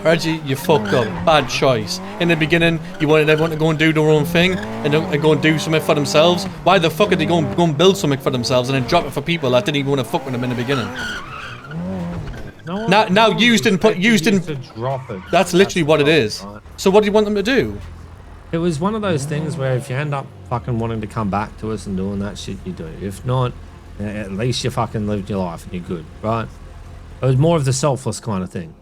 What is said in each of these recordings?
Reggie, you fucked up. Bad choice. In the beginning, you wanted everyone to go and do their own thing and go and do something for themselves. Why the fuck are they going to go and build something for themselves and then drop it for people that didn't even want to fuck with them in the beginning? No, now you didn't drop it. That's literally what it is. Right. So what do you want them to do? It was one of those things where if you end up fucking wanting to come back to us and doing that shit, you do. If not, at least you fucking lived your life and you're good, right? It was more of the selfless kind of thing.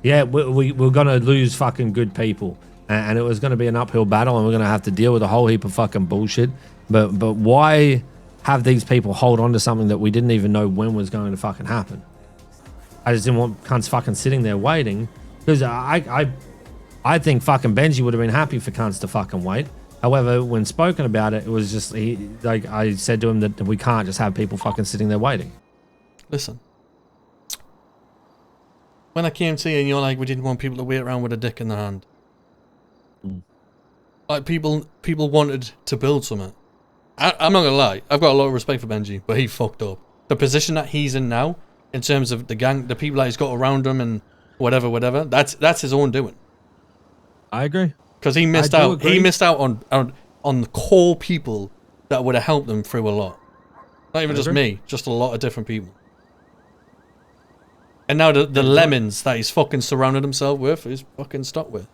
Yeah, we're gonna lose fucking good people, and it was gonna be an uphill battle, and we're gonna have to deal with a whole heap of fucking bullshit. But why have these people hold on to something that we didn't even know when was going to fucking happen? I just didn't want cunts fucking sitting there waiting, because I think fucking Benji would have been happy for cunts to fucking wait. However, when spoken about it, it was just I said to him that we can't just have people fucking sitting there waiting. Listen. When I came to you and you're like, we didn't want people to wait around with a dick in their hand. Like people wanted to build something. I'm not gonna lie, I've got a lot of respect for Benji, but he fucked up. The position that he's in now, in terms of the gang, the people that he's got around him and whatever, that's his own doing. I agree. Because he missed out. He missed out on the core people that would have helped them through a lot. Not even just me, just a lot of different people. And now the lemons that he's fucking surrounded himself with, he's fucking stuck with.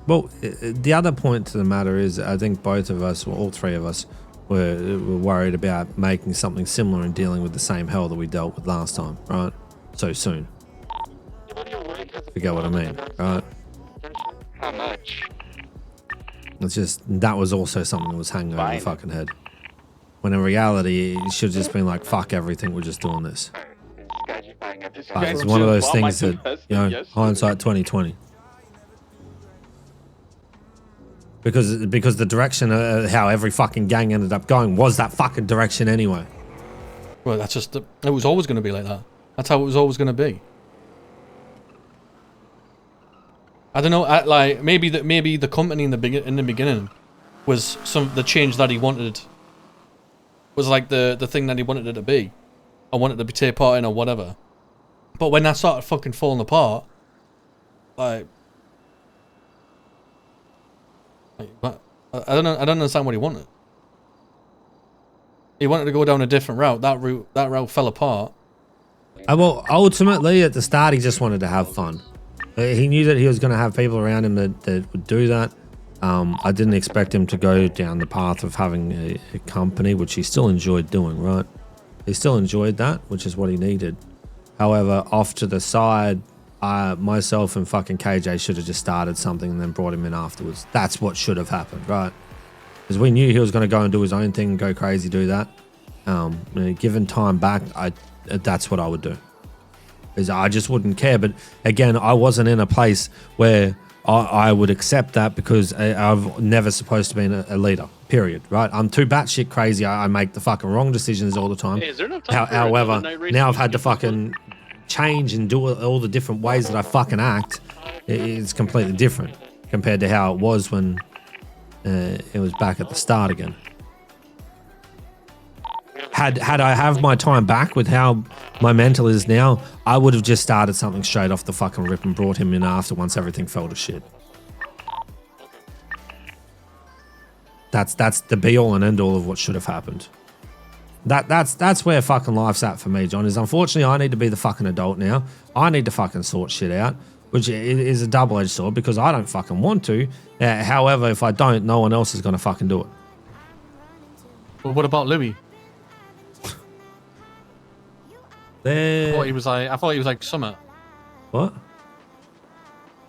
Well, the other point to the matter is, I think both of us, well, all three of us, were worried about making something similar and dealing with the same hell that we dealt with last time, right? So soon. You get what I mean, right? How much? It's just, that was also something that was hanging over the fucking head. When in reality, it should have just been like, fuck everything, we're just doing this. But it's one of those things that, you know, hindsight 2020. Because the direction of how every fucking gang ended up going was that fucking direction anyway. Well, that's just, it was always going to be like that. That's how it was always going to be. I don't know, like maybe the company in the beginning was the change that he wanted, was like the thing that he wanted it to be, or wanted to take part in or whatever. But when that started fucking falling apart, like I don't understand what he wanted. He wanted to go down a different route. That route fell apart. Well, ultimately at the start he just wanted to have fun. He knew that he was going to have people around him that would do that. I didn't expect him to go down the path of having a company, which he still enjoyed doing, right? He still enjoyed that, which is what he needed. However, off to the side, myself and fucking KJ should have just started something and then brought him in afterwards. That's what should have happened, right? Because we knew he was going to go and do his own thing and go crazy, do that. Given time back, that's what I would do. Is I just wouldn't care. But again, I wasn't in a place where I would accept that, because I've never supposed to be a leader, period, right? I'm too batshit crazy. I make the fucking wrong decisions all the time. Hey, is there enough time However, now I've had to fucking change and do all the different ways that I fucking act. It's completely different compared to how it was when it was back at the start again. Had I have my time back with how my mental is now, I would have just started something straight off the fucking rip and brought him in after, once everything fell to shit. That's the be all and end all of what should have happened. That's where fucking life's at for me, John, is unfortunately I need to be the fucking adult now. I need to fucking sort shit out, which is a double-edged sword, because I don't fucking want to. However, if I don't, no one else is going to fucking do it. Well, what about Louis? I thought he was like Summit. What?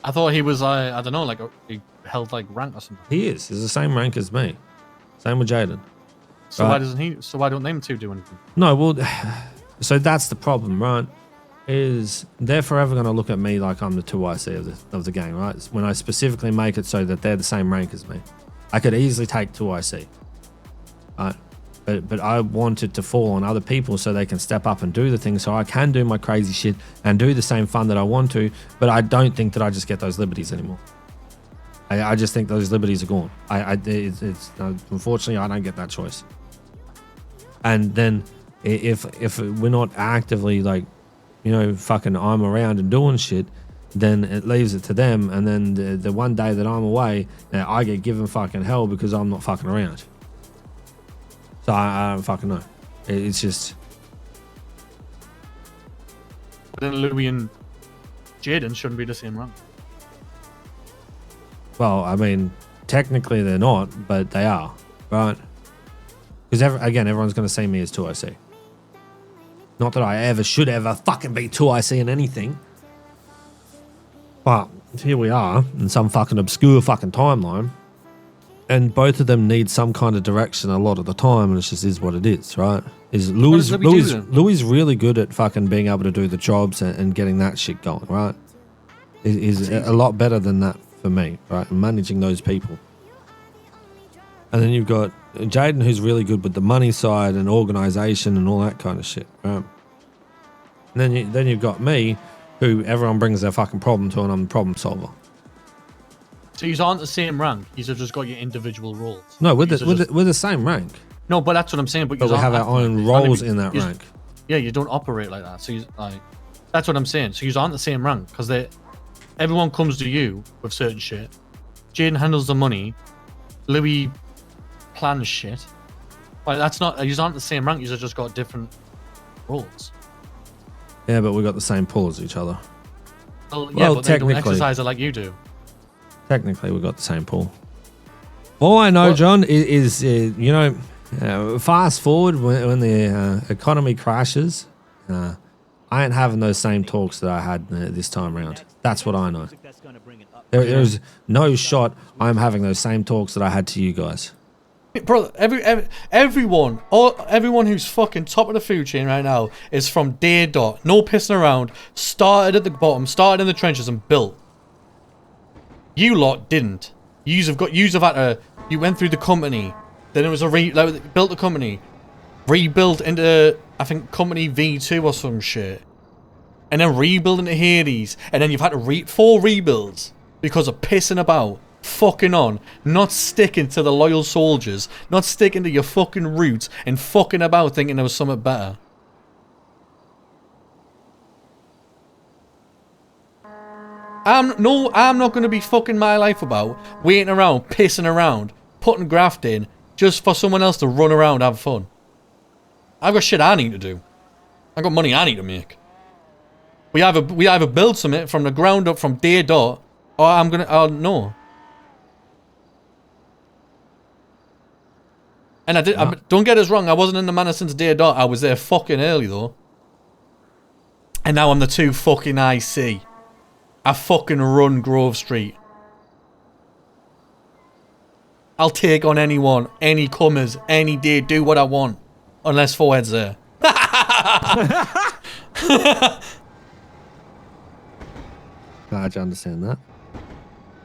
I thought he was like, I don't know, like he held like rank or something. He is. He's the same rank as me. Same with Jaden. So why doesn't he? So why don't them two do anything? No, well, so that's the problem, right? Is they're forever going to look at me like I'm the 2IC of the gang, right? When I specifically make it so that they're the same rank as me, I could easily take 2IC, right? But I want it to fall on other people so they can step up and do the thing, so I can do my crazy shit and do the same fun that I want to. But I don't think that I just get those liberties anymore. I just think those liberties are gone. Unfortunately, I don't get that choice. And then if we're not actively, like, you know, fucking I'm around and doing shit, then it leaves it to them, and then the one day that I'm away, now I get given fucking hell because I'm not fucking around. So I don't fucking know. It's just... But then Louis and Jaden shouldn't be the same rank. Well, I mean, technically they're not, but they are, right? Because again, everyone's going to see me as 2IC. Not that I should ever fucking be 2IC in anything. But here we are in some fucking obscure fucking timeline. And both of them need some kind of direction a lot of the time, and it just is what it is, right? Louis really good at fucking being able to do the jobs and getting that shit going, right? Is a lot better than that for me, right? And managing those people. And then you've got Jaden, who's really good with the money side and organization and all that kind of shit, right? And then you've got me, who everyone brings their fucking problem to, and I'm the problem solver. So you aren't the same rank. You've just got your individual roles. No, we're the same rank. No, but that's what I'm saying. But we have our own roles in that rank. Yeah, you don't operate like that. So that's what I'm saying. So you aren't the same rank because everyone comes to you with certain shit. Jaden handles the money. Louis plans shit. Like that's not. You aren't the same rank. You've just got different roles. Yeah, but we got the same pull as each other. Well, yeah, but they don't exercise it like you do. Technically, we got the same pool. All I know, John, is fast forward when the economy crashes, I ain't having those same talks that I had this time around. That's what I know. There's no shot I'm having those same talks that I had to you guys. Brother, everyone who's fucking top of the food chain right now is from day dot. No pissing around. Started at the bottom, started in the trenches and built. You lot didn't. You went through the company. Then it was built the company. Rebuilt into, I think, company V2 or some shit. And then rebuild into Hades. And then you've had to 4 rebuilds because of pissing about. Fucking on. Not sticking to the loyal soldiers. Not sticking to your fucking roots. And fucking about thinking there was something better. I'm not going to be fucking my life about waiting around, pissing around, putting graft in, just for someone else to run around and have fun. I've got shit I need to do. I've got money I need to make. We either build something from the ground up from day dot, or no. And don't get us wrong, I wasn't in the manor since day dot. I was there fucking early though. And now I'm the 2 fucking IC. I fucking run Grove Street. I'll take on anyone, any comers, any day, do what I want. Unless Forehead's there. Glad you understand that.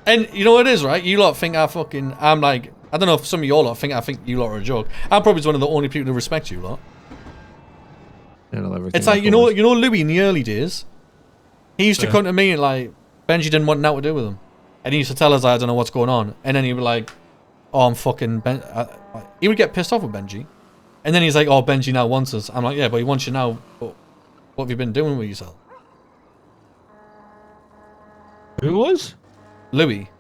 And you know what it is, right? You lot think I'm like, I don't know if some of y'all lot think you lot are a joke. I'm probably one of the only people who respect you lot. It's like, you know Louis in the early days? He used to come to me and like, Benji didn't want nothing to do with him. And he used to tell us, I don't know what's going on. And then he'd be like, oh, I'm fucking he would get pissed off with Benji. And then he's like, oh, Benji now wants us. I'm like, yeah, but he wants you now. But what have you been doing with yourself? Who was? Louis.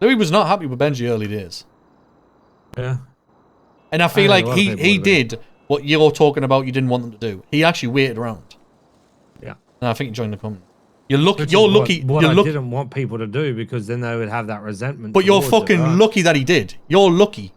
Louis was not happy with Benji early days. Yeah. And I feel like he did what you're talking about you didn't want them to do. He actually waited around. Yeah. And I think he joined the company. You're lucky. What I didn't want people to do, because then they would have that resentment. But you're fucking lucky that he did. You're lucky.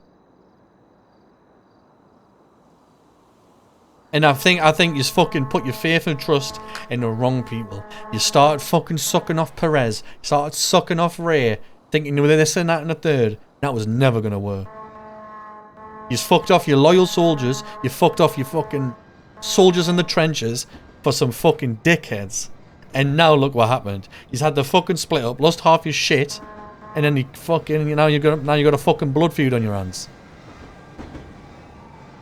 And I think you just fucking put your faith and trust in the wrong people. You started fucking sucking off Perez. You started sucking off Ray. Thinking with this and that and the third. That was never going to work. You fucked off your loyal soldiers. You fucked off your fucking soldiers in the trenches for some fucking dickheads. And now look what happened. He's had the fucking split up, lost half your shit, and then you got a fucking blood feud on your hands.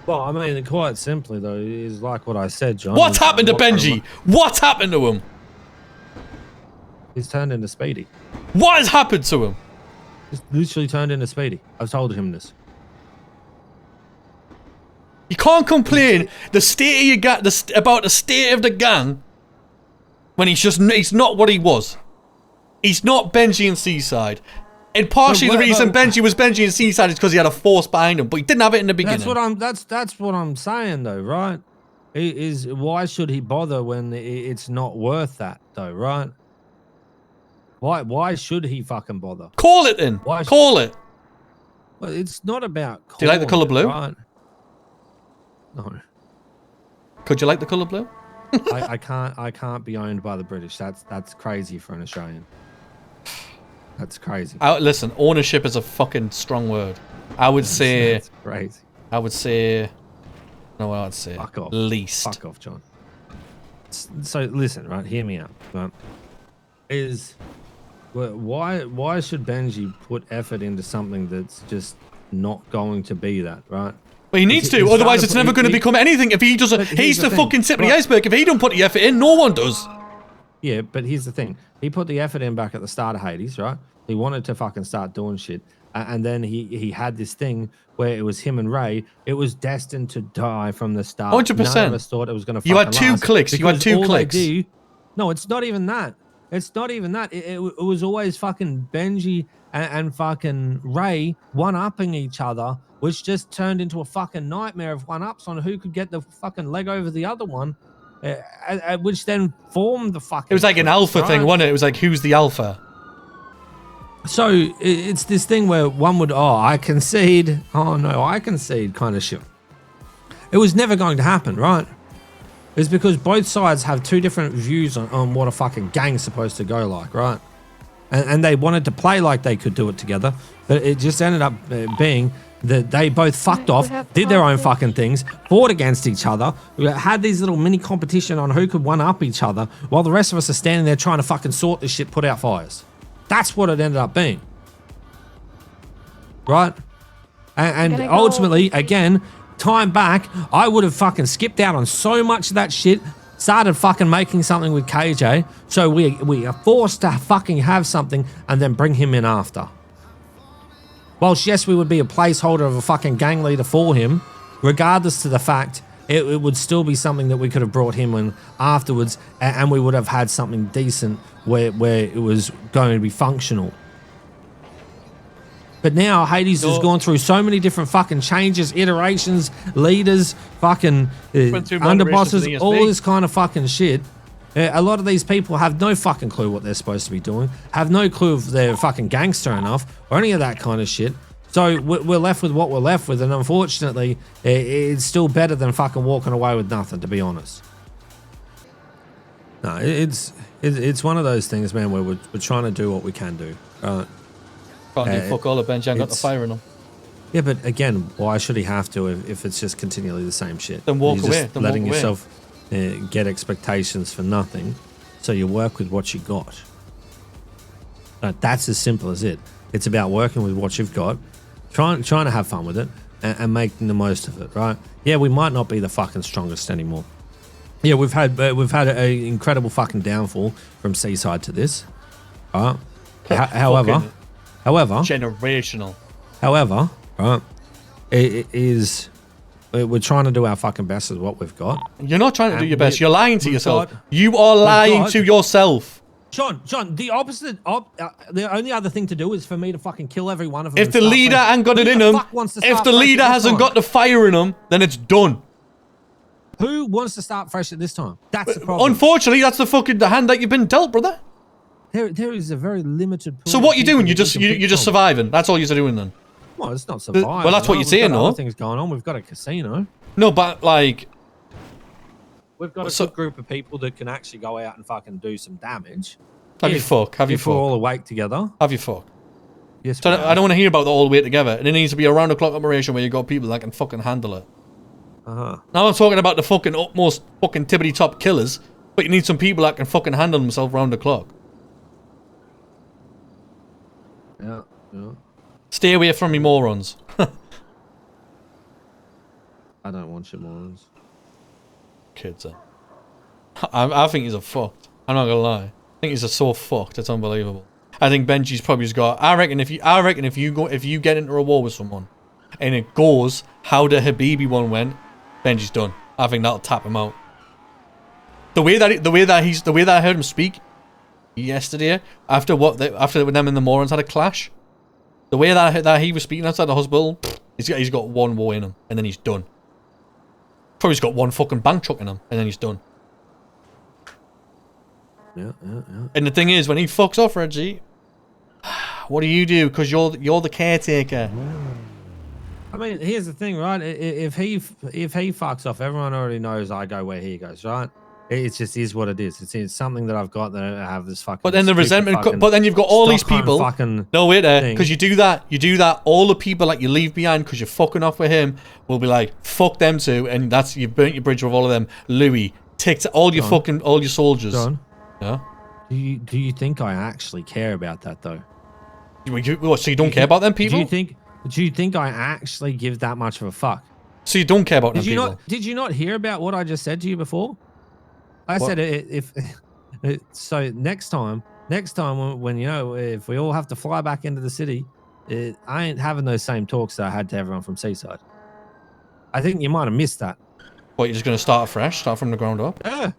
Well, I mean, quite simply though, is like what I said, John. What's happened to Benji? What's happened to him? He's turned into Speedy. What has happened to him? He's literally turned into Speedy. I've told him this. You can't complain about the state of the gang when he's not what he was. He's not Benji in Seaside. And partially the reason Benji was Benji in Seaside is because he had a force behind him, but he didn't have it in the beginning. That's what I'm saying though, right? Is why should he bother when it's not worth that though, right? Why should he fucking bother? Call it then. Call it. Well, it's not about. Do you like the color blue? Right? No. Could you like the color blue? I can't be owned by the British. That's crazy for an Australian. That's crazy. Listen, ownership is a fucking strong word. I would say. That's crazy. I would say. No, I would say. Fuck off. Least. Fuck off, John. So listen, right? Hear me out. Right? Why should Benji put effort into something that's just not going to be that, right? Well, he needs to, otherwise it's never going to become anything. If he doesn't, he's the fucking tip of the iceberg. If he don't put the effort in, no one does. Yeah, but here's the thing. He put the effort in back at the start of Hades, right? He wanted to fucking start doing shit. And then he had this thing where it was him and Ray. It was destined to die from the start. 100%. None of us thought it was going to You had two clicks. You had two clicks. No, it's not even that. It's not even that. It was always fucking Benji and fucking Ray one-upping each other, which just turned into a fucking nightmare of one-ups on who could get the fucking leg over the other one, which then formed the fucking... It was like an alpha thing, wasn't it? It was like, who's the alpha? So it's this thing where one would, I concede. Oh, no, I concede kind of shit. It was never going to happen, right? It's because both sides have two different views on what a fucking gang's supposed to go like, right? And they wanted to play like they could do it together, but it just ended up being that they both fucked off, did their own fucking things, fought against each other, had these little mini competition on who could one-up each other, while the rest of us are standing there trying to fucking sort this shit, put out fires. That's what it ended up being. Right? And ultimately, again, time back, I would have fucking skipped out on so much of that shit, started fucking making something with KJ, so we are forced to fucking have something and then bring him in after. Whilst, yes, we would be a placeholder of a fucking gang leader for him, regardless to the fact it would still be something that we could have brought him in afterwards, and we would have had something decent where it was going to be functional. But now Hades has gone through so many different fucking changes, iterations, leaders, fucking underbosses, all this kind of fucking shit. A lot of these people have no fucking clue what they're supposed to be doing, have no clue if they're fucking gangster enough or any of that kind of shit. So we're left with what we're left with, and unfortunately, it's still better than fucking walking away with nothing, to be honest. No, it's one of those things, man, where we're trying to do what we can do. Right? Can't do fuck all of Benji. I got the fire in him. Yeah, but again, why should he have to if it's just continually the same shit? Then walk You're away. just letting yourself get expectations for nothing, so you work with what you got. That's as simple as it. It's about working with what you've got, trying to have fun with it, and making the most of it, right? Yeah, we might not be the fucking strongest anymore. Yeah, we've had an incredible fucking downfall from Seaside to this. All right. However, generational. However, right, it is. We're trying to do our fucking best with what we've got. You're not trying to do your best. You're lying to yourself. You are lying to yourself. John, the opposite. The only other thing to do is for me to fucking kill every one of them. If the leader ain't got it in him, if the leader hasn't got the fire in him, then it's done. Who wants to start fresh at this time? That's the problem. Unfortunately, that's the hand that you've been dealt, brother. There is a very limited pool. So what you doing? You're just surviving. That's all you're doing then. Well, it's not surviving. Well, that's what you're saying, though. Things going on. We've got a casino. No, but like, we've got a good group of people that can actually go out and fucking do some damage. Have you fuck? If we're all awake together. Have you fuck? Yes. So I don't want to hear about the all way together. And it needs to be a round the clock operation where you got people that can fucking handle it. Now I'm talking about the fucking utmost fucking tippity top killers, but you need some people that can fucking handle themselves round the clock. Yeah. Stay away from me morons. I don't want you morons. Kids, I think he's a fucked. I'm not gonna lie. I think he's so fucked. It's unbelievable. I think Benji's probably just got. I reckon if you get into a war with someone, and it goes how the Habibi one went, Benji's done. I think that'll tap him out. The way that I heard him speak yesterday, after them and the morons had a clash, the way that he was speaking outside the hospital, he's got one war in him, and then he's done. Probably's got one fucking bank truck in him, and then he's done. Yeah. And the thing is, when he fucks off, Reggie, what do you do? Because you're the caretaker. I mean, here's the thing, right? If he fucks off, everyone already knows I go where he goes, right? It just is what it is. It's something that I've got that I have this fucking. But then the resentment. But then you've got all these people. No, wait there, because you do that. All the people that you leave behind because you're fucking off with him will be like, fuck them too, and that's you burnt your bridge with all of them. Louis, all your soldiers. John, yeah. Do you think I actually care about that though? So you don't care about them people? Do you think I actually give that much of a fuck? So you don't care about them people? Did you not hear about what I just said to you before? I said so next time when if we all have to fly back into the city, I ain't having those same talks that I had to everyone from Seaside. I think you might have missed that. What, you're just going to start afresh, start from the ground up? Yeah.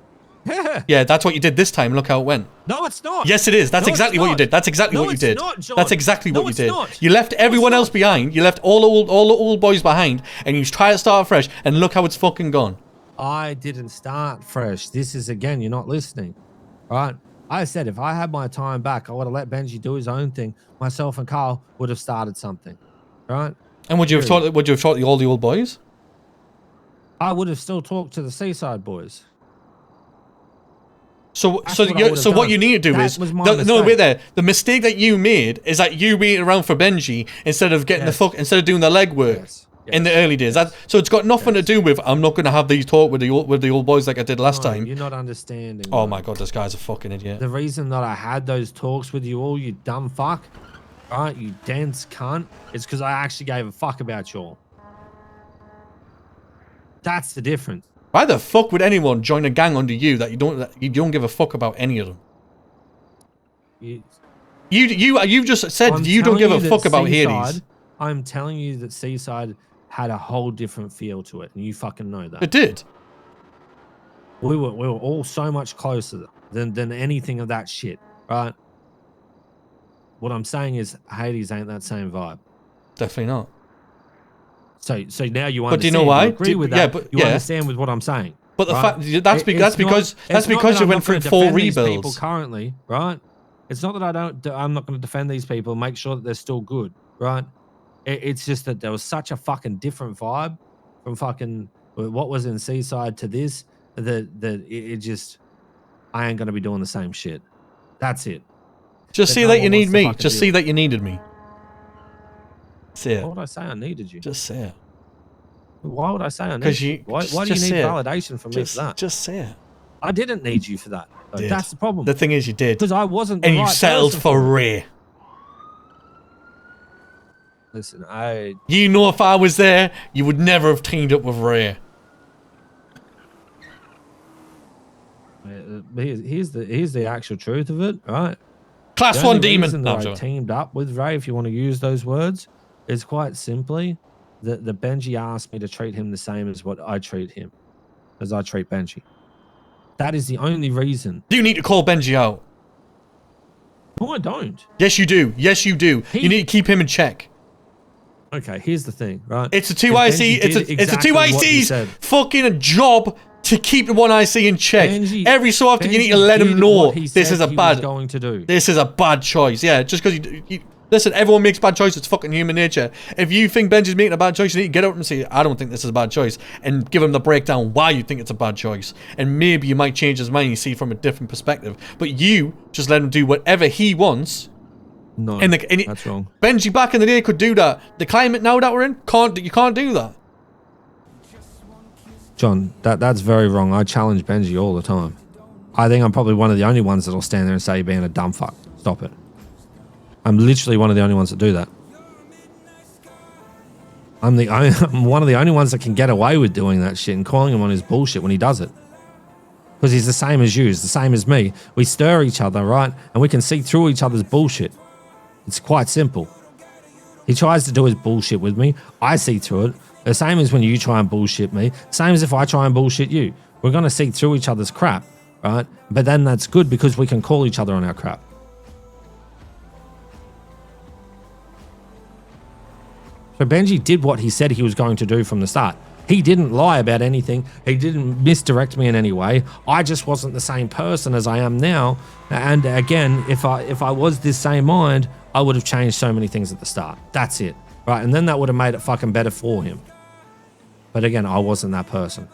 Yeah, that's what you did this time. Look how it went. No, it's not. Yes, it is. That's exactly what you did. That's exactly what you did. That's exactly what you did. You left everyone else behind. You left all the old boys behind, and you try to start fresh. And look how it's fucking gone. I didn't start fresh. This is again. You're not listening, right? I said if I had my time back, I would have let Benji do his own thing. Myself and Carl would have started something, right? And would you have taught all the old boys? I would have still talked to the Seaside boys. So what you need to do is wait there. The mistake that you made is that you waited around for Benji instead of getting instead of doing the legwork in the early days. So it's got nothing to do with I'm not going to have these talk with the old boys like I did last time. You're not understanding. Oh my god, this guy's a fucking idiot. The reason that I had those talks with you all, you dumb fuck, right? You dense cunt, is because I actually gave a fuck about you all. That's the difference. Why the fuck would anyone join a gang under you that you don't give a fuck about any of them? You just said you don't give a fuck about Hades. I'm telling you that Seaside had a whole different feel to it, and you fucking know that. It did. We were all so much closer than anything of that shit, right? What I'm saying is Hades ain't that same vibe. Definitely not. So now you understand. But do you know why? You agree with that. You understand with what I'm saying. But the fact that's because you went through 4 rebuilds. People currently, right? It's not that I'm not going to defend these people. Make sure that they're still good, right? It's just that there was such a fucking different vibe from fucking what was in Seaside to this that it just I ain't going to be doing the same shit. That's it. Just see that you need me. Just see that you needed me. Say it. Why would I say I needed you? Just say it. Why would I say I needed you? Why do you need validation from me for that? Just say it. I didn't need you for that. That's the problem. The thing is, you did. Because I wasn't. And you settled for Ray. Listen, You know, if I was there, you would never have teamed up with Ray. Here's the actual truth of it, right? Class 1 demon. I teamed up with Ray, if you want to use those words, is quite simply that the Benji asked me to treat him the same as what I treat him, as I treat Benji. That is the only reason. You need to call Benji out. No, I don't. Yes, you do. Yes, you do. You need to keep him in check. Okay, here's the thing, right? It's a 2IC. It's a 2IC's fucking job to keep the 1IC in check. Every so often, you need to let him know this is a bad. This is a bad choice. Yeah, just because you listen, everyone makes bad choices. It's fucking human nature. If you think Benji's making a bad choice, you need to get out and say, I don't think this is a bad choice, and give him the breakdown why you think it's a bad choice. And maybe you might change his mind and see from a different perspective. But you just let him do whatever he wants. No, that's wrong. Benji back in the day could do that. The climate now that we're in, you can't do that. John, that's very wrong. I challenge Benji all the time. I think I'm probably one of the only ones that'll stand there and say you're being a dumb fuck. Stop it. I'm literally one of the only ones that do that. I'm one of the only ones that can get away with doing that shit and calling him on his bullshit when he does it. Because he's the same as you, he's the same as me. We stir each other, right? And we can see through each other's bullshit. It's quite simple. He tries to do his bullshit with me. I see through it. The same as when you try and bullshit me. Same as if I try and bullshit you. We're going to see through each other's crap, right? But then that's good because we can call each other on our crap. So Benji did what he said he was going to do from the start. He didn't lie about anything. He didn't misdirect me in any way. I just wasn't the same person as I am now. And again, if I was this same mind, I would have changed so many things at the start. That's it. Right? And then that would have made it fucking better for him. But again, I wasn't that person.